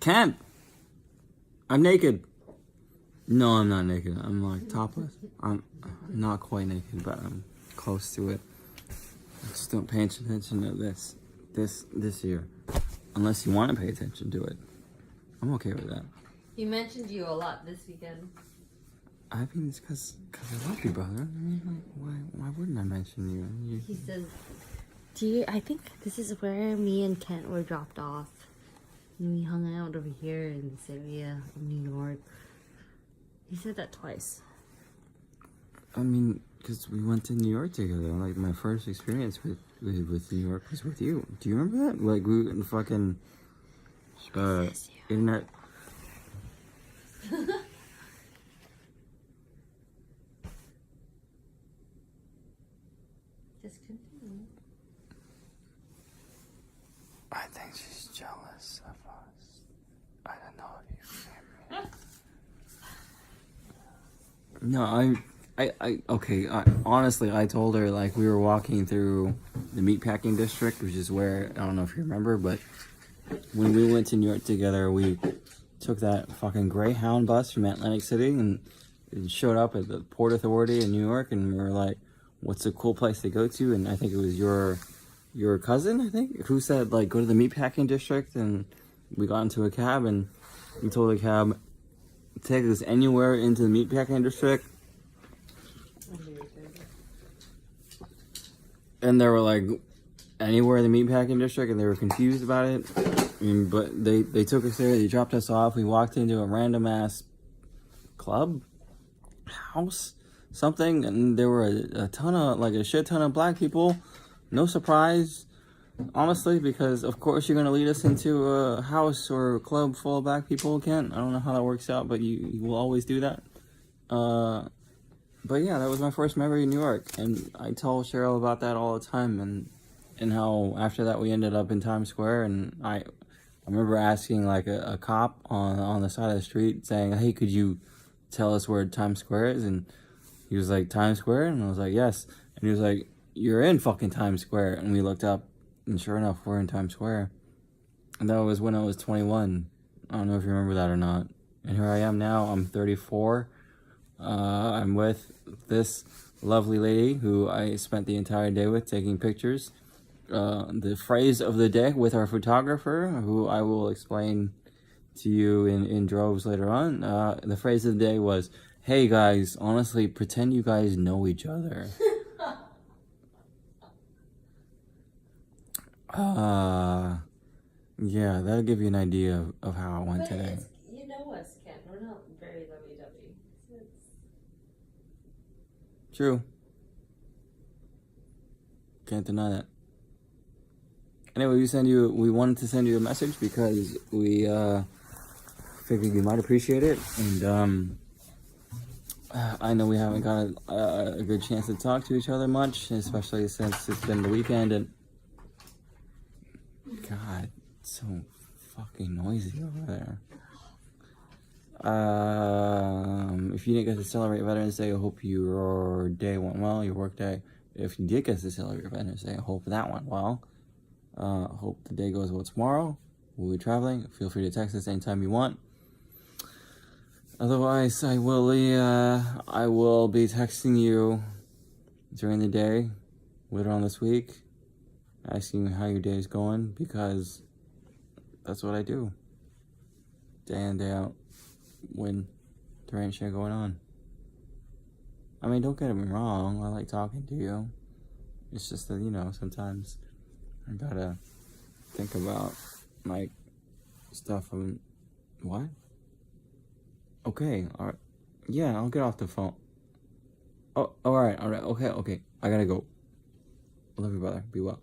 Kent! I'm naked. No, I'm not naked. I'm like topless. I'm not quite naked, but I'm close to it. Just don't pay attention to this year. Unless you want to pay attention to it. I'm okay with that. He mentioned you a lot this weekend. I mean, it's because I love you, brother. I mean, why wouldn't I mention you? He says, I think this is where me and Kent were dropped off. And we hung out over here in this area of New York. He said that twice. I mean, because we went to New York together. Like, my first experience with New York was with you. Do you remember that? Like, we were in fucking internet. just continue. I think she's jealous of us. I don't know if you hear me. No, honestly, I told her, like, we were walking through the meatpacking district, which is where, I don't know if you remember, but when we went to New York together, we took that fucking Greyhound bus from Atlantic City and it showed up at the Port Authority in New York, and we were like, what's a cool place to go to? And I think it was your cousin, I think, who said, like, go to the meatpacking district, and we got into a cab, and we told the cab, take us anywhere into the meatpacking district. And they were like, anywhere in the meatpacking district, and they were confused about it. I mean, but they took us there, they dropped us off, we walked into a random ass club, house, something, and there were a shit ton of black people. No surprise, honestly, because of course you're gonna lead us into a house or a club full of black people, Kent. I don't know how that works out, but you will always do that. But yeah, that was my first memory in New York, and I tell Cheryl about that all the time, and how after that we ended up in Times Square, and I remember asking like a cop on the side of the street saying, hey, could you tell us where Times Square is? And he was like, Times Square? And I was like, yes. And he was like, you're in fucking Times Square. And we looked up, and sure enough, we're in Times Square. And that was when I was 21. I don't know if you remember that or not. And here I am now. I'm 34. I'm with this lovely lady who I spent the entire day with taking pictures. The phrase of the day with our photographer, who I will explain to you in droves later on. The phrase of the day was, hey guys, honestly, pretend you guys know each other. Yeah, that'll give you an idea of how it went today. You know us, Ken. We're not very lovey-dovey. True. Can't deny that. Anyway, we wanted to send you a message because we figured you might appreciate it, and I know we haven't got a good chance to talk to each other much, especially since it's been the weekend, and God, it's so fucking noisy over there. If you didn't get to celebrate Veterans Day, I hope your day went well, your work day. If you did get to celebrate Veterans Day, I hope that went well. Hope the day goes well tomorrow. We'll be traveling. Feel free to text us anytime you want. Otherwise, I will be texting you during the day later on this week, asking you how your day is going, because that's what I do. Day in, day out, when there ain't shit going on. I mean, don't get me wrong, I like talking to you. It's just that, sometimes I gotta think about, like, stuff. What? Okay, alright. Yeah, I'll get off the phone. Oh, alright, okay. I gotta go. I love you, brother. Be well.